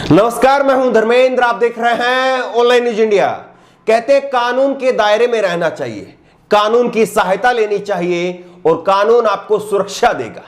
नमस्कार, मैं हूं धर्मेंद्र। आप देख रहे हैं ऑनलाइन न्यूज इंडिया। कहते हैं कानून के दायरे में रहना चाहिए, कानून की सहायता लेनी चाहिए और कानून आपको सुरक्षा देगा।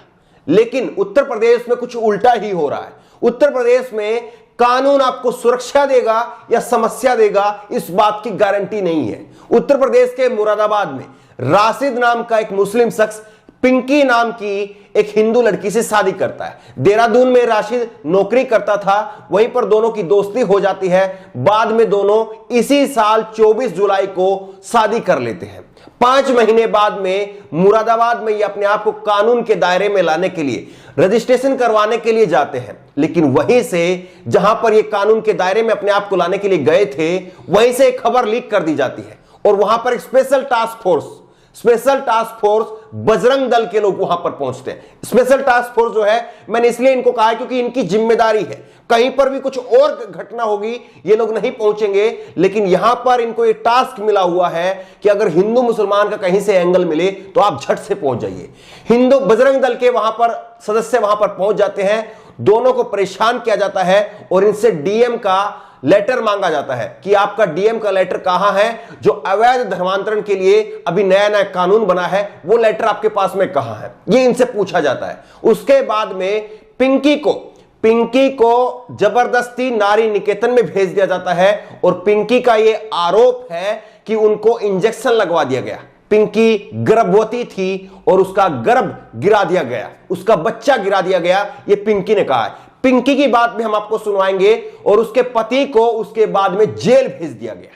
लेकिन उत्तर प्रदेश में कुछ उल्टा ही हो रहा है। उत्तर प्रदेश में कानून आपको सुरक्षा देगा या समस्या देगा, इस बात की गारंटी नहीं है। उत्तर प्रदेश के मुरादाबाद में राशिद नाम का एक मुस्लिम शख्स पिंकी नाम की एक हिंदू लड़की से शादी करता है। देहरादून में राशिद नौकरी करता था, वहीं पर दोनों की दोस्ती हो जाती है। बाद में दोनों इसी साल 24 जुलाई को शादी कर लेते हैं। 5 महीने बाद में मुरादाबाद में ये अपने आप को कानून के दायरे में लाने के लिए रजिस्ट्रेशन करवाने के लिए जाते हैं। लेकिन वहीं से जहां पर ये कानून के दायरे में अपने आप को लाने के लिए गए थे, वहीं से एक खबर लीक कर दी जाती है और वहां पर एक special task force Bajrang Dal के लोग वहां पर पहुंचते हैं। स्पेशल टास्क फोर्स जो है, मैंने इसलिए इनको कहा है क्योंकि इनकी जिम्मेदारी है, कहीं पर भी कुछ और घटना होगी ये लोग नहीं पहुंचेंगे। लेकिन यहां पर इनको एक टास्क मिला हुआ है कि अगर हिंदू मुसलमान का कहीं से एंगल मिले तो आप झट से पहुंच जाइए। हिंदू बजरंग दल के वहां पर सदस्य वहां पर पहुंच जाते हैं, दोनों को परेशान किया जाता है और इनसे डीएम का लेटर मांगा जाता है कि आपका डीएम का लेटर कहां है, जो अवैध धर्मांतरण के लिए अभी नया नया कानून बना है, वो लेटर आपके पास में कहां है, ये इनसे पूछा जाता है। उसके बाद में पिंकी को जबरदस्ती नारी निकेतन में भेज दिया जाता है और पिंकी का यह आरोप है कि उनको इंजेक्शन लगवा दिया गया। पिंकी गर्भवती थी और उसका गर्भ गिरा दिया गया, उसका बच्चा गिरा दिया गया, यह पिंकी ने कहा है। पिंकी की बात भी हम आपको सुनवाएंगे और उसके पति को उसके बाद में जेल भेज दिया गया।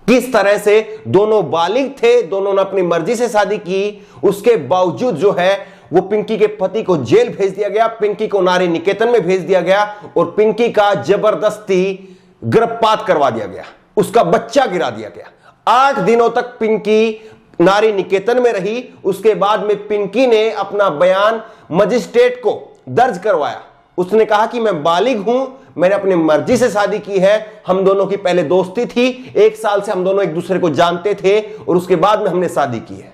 किस तरह से दोनों बालिग थे, दोनों ने अपनी मर्जी से शादी की, उसके बावजूद जो है वो पिंकी के पति को जेल भेज दिया गया, पिंकी को नारी निकेतन में भेज दिया गया और पिंकी का जबरदस्ती गर्भपात करवा दिया गया, उसका बच्चा गिरा दिया गया। 8 दिनों तक पिंकी नारी निकेतन में रही। उसके बाद में पिंकी ने अपना बयान मजिस्ट्रेट को दर्ज करवाया। उसने कहा कि मैं बालिग हूं, मैंने अपनी मर्जी से शादी की है, हम दोनों की पहले दोस्ती थी, 1 साल से हम दोनों एक दूसरे को जानते थे और उसके बाद में हमने शादी की है।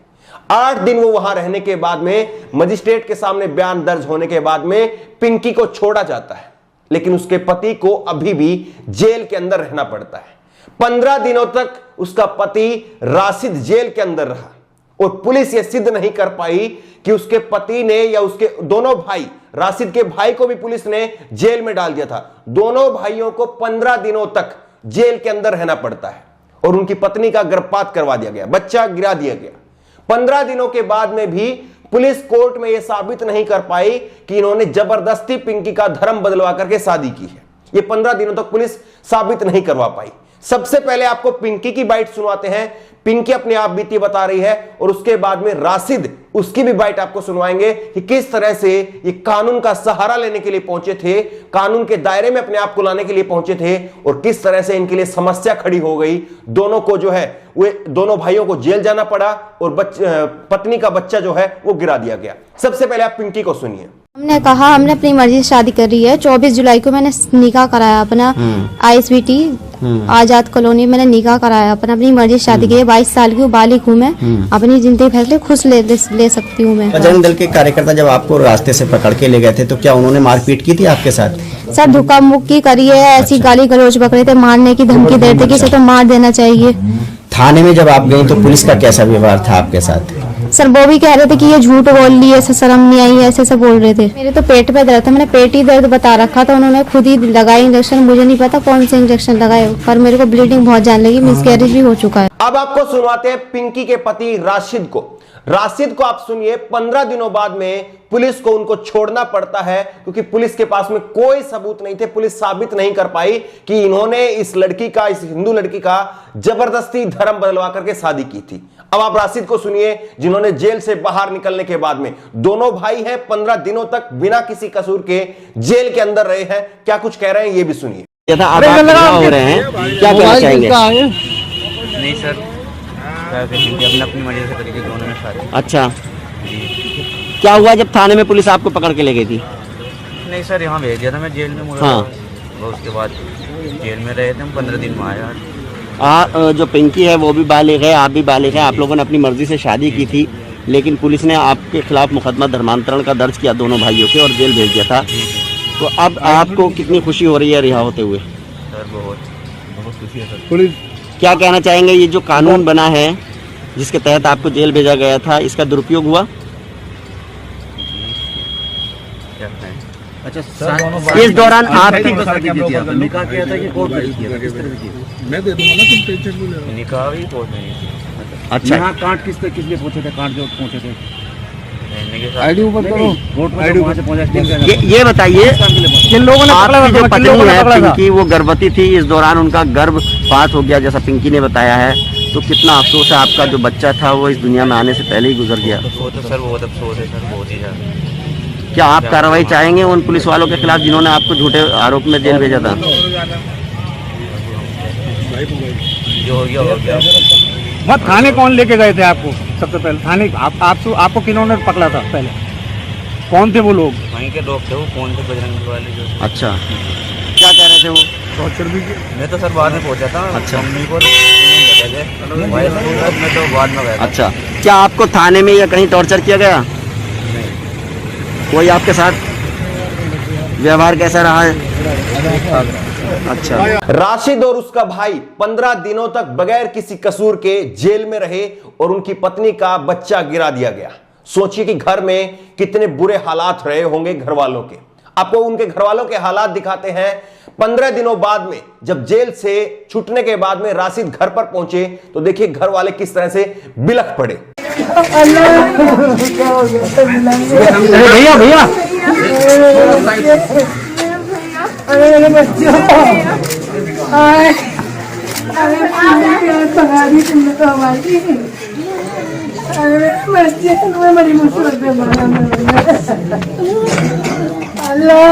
8 दिन वो वहां रहने के बाद में मजिस्ट्रेट के सामने बयान दर्ज होने के बाद में पिंकी को छोड़ा जाता है, लेकिन उसके पति को अभी भी जेल के अंदर रहना पड़ता है। 15 दिनों तक उसका पति राशिद जेल के अंदर रहा और पुलिस यह सिद्ध नहीं कर पाई कि उसके पति ने या उसके दोनों भाई, राशिद के भाई को भी पुलिस ने जेल में डाल दिया था। दोनों भाइयों को 15 दिनों तक जेल के अंदर रहना पड़ता है और उनकी पत्नी का गर्भपात करवा दिया गया, बच्चा गिरा दिया गया। 15 दिनों के बाद में भी पुलिस कोर्ट में यह साबित नहीं कर पाई कि इन्होंने जबरदस्ती पिंकी का धर्म बदलवा करके शादी की है। ये 15 दिनों तक पुलिस साबित नहीं करवा पाई। सबसे पहले आपको पिंकी की बाइट सुनवाते हैं। पिंकी अपने आप बीती बता रही है और उसके बाद में राशिद, उसकी भी बाइट आपको सुनवाएंगे कि किस तरह से ये कानून का सहारा लेने के लिए पहुंचे थे, कानून के दायरे में अपने आप को लाने के लिए पहुंचे थे और किस तरह से इनके लिए समस्या खड़ी हो गई। दोनों को जो है, वे दोनों भाइयों को जेल जाना पड़ा और पत्नी का बच्चा जो है वो गिरा दिया गया। सबसे पहले आप पिंकी को सुनिए। हमने कहा हमने अपनी मर्जी से शादी कर रही है। 24 जुलाई को मैंने निकाह कराया अपना, ISBT आजाद कॉलोनी मैंने निकाह कराया अपना, अपनी मर्जी से शादी की है। 22 साल की हूँ, बालिग हूँ मैं, अपनी जिंदगी फैसले खुद ले सकती हूँ मैं। बजरंग दल के कार्यकर्ता जब आपको रास्ते से पकड़ के ले गए थे तो क्या उन्होंने मारपीट की थी आपके साथ? सब धक्का मुक्की करी है, ऐसी गाली गलौज पकड़े थे, मारने की धमकी दे रहे थे कि इसे तो मार देना चाहिए। थाने में जब आप गई तो पुलिस का कैसा व्यवहार था आपके साथ? सर वो भी कह रहे थे कि ये झूठ बोल ली, ऐसे शर्म नहीं आई, ऐसे बोल रहे थे। मेरे तो पेट पे दर्द था, मैंने पेट ही दर्द बता रखा था, उन्होंने खुद ही लगाया इंजेक्शन। मुझे नहीं पता कौन से इंजेक्शन लगाए, पर मेरे को ब्लीडिंग बहुत जाने लगी, मिसकैरेज भी हो चुका है। अब आपको सुनवाते हैं पिंकी के पति राशिद को। राशिद को आप सुनिए। 15 दिनों बाद में पुलिस को उनको छोड़ना पड़ता है क्योंकि पुलिस के पास में कोई सबूत नहीं थे। पुलिस साबित नहीं कर पाई कि इन्होंने इस हिंदू लड़की का जबरदस्ती धर्म बदलवा करके शादी की थी। अब आप राशिद को सुनिए, जिन्होंने जेल से बाहर निकलने के बाद में, दोनों भाई हैं, 15 दिनों तक बिना किसी कसूर के जेल के अंदर रहे हैं। क्या कुछ कह रहे हैं ये भी सुनिए। आप हो रहे हैं, क्या कहना चाहेंगे? नहीं सर, अपनी मर्जी से करी थी दोनों ने शादी। अच्छा, क्या हुआ जब थाने में पुलिस आपको पकड़ के ले गई थी? नहीं सर, यहाँ भेज दिया था मैं जेल में। हाँ, उसके बाद जेल में रहे थे हम, 15 दिन में आया। जो पिंकी है वो भी बालिग है, आप भी बालिग है, आप लोगों ने अपनी मर्जी से शादी की थी, लेकिन पुलिस ने आपके खिलाफ मुकदमा धर्मांतरण का दर्ज किया दोनों भाइयों के और जेल भेज दिया था। तो अब आपको कितनी खुशी हो रही है रिहा होते हुए? सर बहुत बहुत खुशी है सर। पुलिस क्या कहना चाहेंगे, ये जो कानून बना है जिसके तहत आपको जेल भेजा गया था, इसका दुरुपयोग हुआ? क्या कहें? अच्छा सर, इस दौरान आपकी निकाह किया था कि कोर्ट मैरिज किया था, किस तरह की? मैं दे दूंगा ना, तुम टेंशन क्यों ले रहे हो? निकाह भी कोर्ट में नहीं थी। अच्छा, यहाँ कांट किस लिए पहुंचे थे? कांट जो पहुंचे थे रहने के साथ आईडी ऊपर करो, कोर्ट में वहाँ से पहुंचा। ये बताइए, किन लोगों ने पकड़ा आपकी था? जो किन लोगों पत्नी ने है पकड़ा था? पिंकी, वो गर्भवती थी, इस दौरान उनका गर्भपात हो गया जैसा पिंकी ने बताया है, तो कितना अफसोस है, आपका जो बच्चा था वो इस दुनिया में आने से पहले ही गुजर गया। वो तो सर बहुत अफसोस है सर, बहुत ही ज़्यादा। क्या आप कार्रवाई चाहेंगे उन पुलिस वालों के खिलाफ जिन्होंने आपको झूठे आरोप में जेल भेजा था? जो हो गया। वहाँ थाने कौन लेके गए थे आपको? सबसे पहले थाने आपको किन्होंने पकड़ा था? पहले कौन थे वो लोग? वहीं के लोग थे, वो कौन थे, बजरंग वाले जो। अच्छा, क्या कह रहे थे वो? टॉर्चर भी मैं तो सर बाद में पहुंचा था। अच्छा। मम्मी को मैं तो बाद में गया था। अच्छा, क्या आपको थाने में या कहीं टॉर्चर किया गया? कोई आपके साथ व्यवहार कैसा रहा है? अच्छा, राशिद और उसका भाई 15 दिनों तक बगैर किसी कसूर के जेल में रहे और उनकी पत्नी का बच्चा गिरा दिया गया। सोचिए कि घर में कितने बुरे हालात रहे होंगे घर वालों के। आपको उनके घर वालों के हालात दिखाते हैं। 15 दिनों बाद में जब जेल से छूटने के बाद में राशिद घर पर पहुंचे तो देखिए घर वाले किस तरह से बिलख पड़े। भैया भैया अरे बच्चों तुम्हारी तुमने तो हमारी अरे बच्चे तुम्हें बड़ी मुसीबत में अल्लाह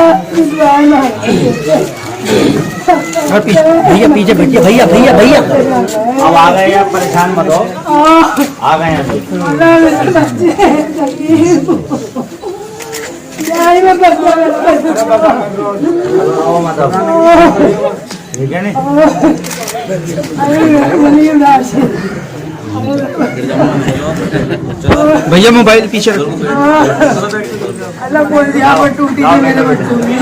भैया पीछे बैठिए, भैया भैया भैया अब आ गए आप, परेशान मत हो, आ गए हैं। ठीक है नहीं? भैया मोबाइल पीछे रखो। अल्लाह बोल दिया पर टूटी थी मेरे बच्चों की,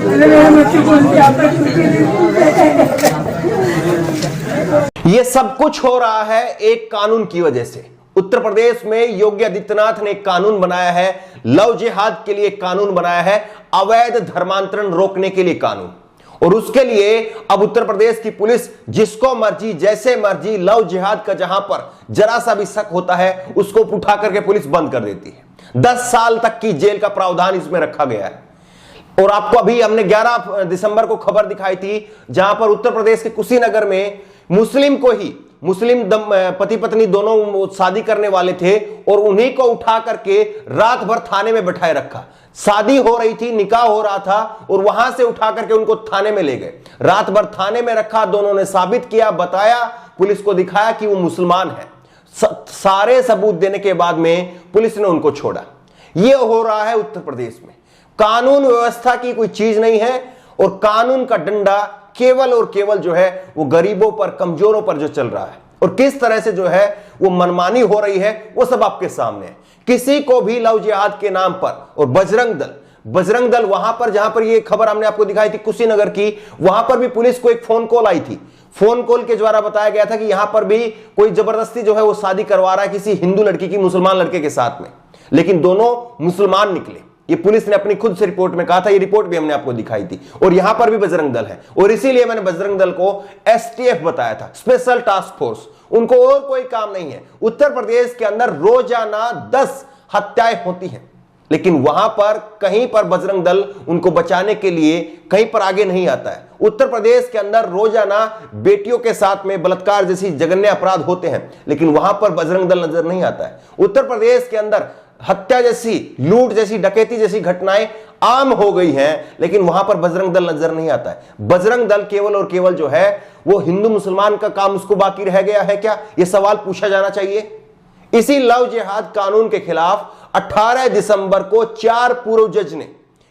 मेरे बच्चे बोल दिया पर टूटी। यह सब कुछ हो रहा है एक कानून की वजह से। उत्तर प्रदेश में योगी आदित्यनाथ ने एक कानून बनाया है, लव जिहाद के लिए कानून बनाया है, अवैध धर्मांतरण रोकने के लिए कानून। और उसके लिए अब उत्तर प्रदेश की पुलिस जिसको मर्जी जैसे मर्जी लव जिहाद का जहां पर जरा सा भी शक होता है उसको उठा करके पुलिस बंद कर देती है। 10 साल तक की जेल का प्रावधान इसमें रखा गया है। और आपको अभी हमने 11 दिसंबर को खबर दिखाई थी जहां पर उत्तर प्रदेश के कुशीनगर में मुस्लिम पति पत्नी दोनों शादी करने वाले थे और उन्हीं को उठा करके रात भर थाने में बैठाए रखा। शादी हो रही थी, निकाह हो रहा था और वहां से उठा करके उनको थाने में ले गए। रात भर थाने में रखा, दोनों ने साबित किया, बताया, पुलिस को दिखाया कि वो मुसलमान है। सारे सबूत देने के बाद में पुलिस ने उनको छोड़ा। यह हो रहा है उत्तर प्रदेश में। कानून व्यवस्था की कोई चीज नहीं है और कानून का डंडा केवल और केवल जो है वो गरीबों पर, कमजोरों पर जो चल रहा है और किस तरह से जो है वो मनमानी हो रही है वो सब आपके सामने है। किसी को भी लव जिहाद के नाम पर, और बजरंग दल वहां पर जहां पर ये खबर हमने आपको दिखाई थी कुशीनगर की, वहां पर भी पुलिस को एक फोन कॉल आई थी। फोन कॉल के द्वारा बताया गया था कि यहां पर भी कोई जबरदस्ती जो है वो शादी करवा रहा है किसी हिंदू लड़की की मुसलमान लड़के के साथ में, लेकिन दोनों मुसलमान निकले। ये पुलिस ने अपनी खुद से रिपोर्ट में कहा था, ये रिपोर्ट भी हमने आपको दिखाई थी। और यहां पर भी बजरंग दल है और इसीलिए मैंने बजरंग दल को एसटीएफ बताया था, स्पेशल टास्क फोर्स। उनको और कोई काम नहीं है। उत्तर प्रदेश के अंदर रोजाना 10 हत्याएं होती हैं, लेकिन वहां पर कहीं पर बजरंग दल उनको बचाने के लिए कहीं पर आगे नहीं आता है। उत्तर प्रदेश के अंदर रोजाना बेटियों के साथ में बलात्कार जैसी जघन्य अपराध होते हैं, लेकिन वहां पर बजरंग दल नजर नहीं आता है। उत्तर प्रदेश के अंदर हत्या जैसी, लूट जैसी, डकैती जैसी घटनाएं आम हो गई हैं, लेकिन वहां पर बजरंग दल नजर नहीं आता है। बजरंग दल केवल और केवल जो है वो हिंदू मुसलमान का काम उसको बाकी रह गया है क्या, यह सवाल पूछा जाना चाहिए। इसी लव जिहाद कानून के खिलाफ 18 दिसंबर को 4 पूर्व जज ने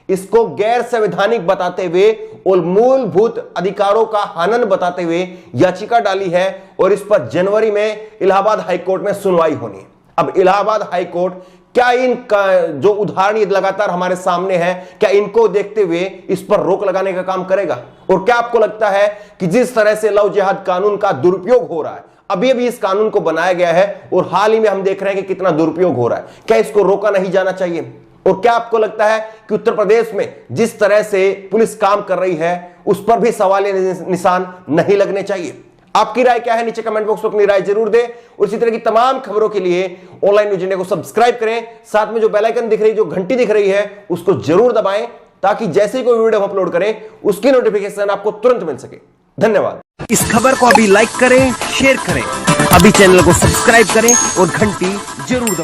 इसको गैर संवैधानिक बताते हुए और मूलभूत अधिकारों का हनन बताते हुए याचिका डाली है और इस पर जनवरी में इलाहाबाद हाईकोर्ट में सुनवाई होनी है। अब इलाहाबाद हाईकोर्ट क्या जो उदाहरण ये लगातार हमारे सामने है, क्या इनको देखते हुए इस पर रोक लगाने का काम करेगा? और क्या आपको लगता है कि जिस तरह से लव जिहाद कानून का दुरुपयोग हो रहा है, अभी अभी इस कानून को बनाया गया है और हाल ही में हम देख रहे हैं कि कितना दुरुपयोग हो रहा है, क्या इसको रोका नहीं जाना चाहिए? और क्या आपको लगता है कि उत्तर प्रदेश में जिस तरह से पुलिस काम कर रही है उस पर भी सवालिया निशान नहीं लगने चाहिए? आपकी राय क्या है? नीचे कमेंट बॉक्स में अपनी राय जरूर दें और इसी तरह की तमाम खबरों के लिए ऑनलाइन न्यूज इंडिया को सब्सक्राइब करें। साथ में जो बेल आइकन दिख रही है, जो घंटी दिख रही है, उसको जरूर दबाएं ताकि जैसे ही कोई वीडियो अपलोड करें उसकी नोटिफिकेशन आपको तुरंत मिल सके। धन्यवाद। इस खबर को अभी लाइक करें, शेयर करें, अभी चैनल को सब्सक्राइब करें और घंटी जरूर दबाएं।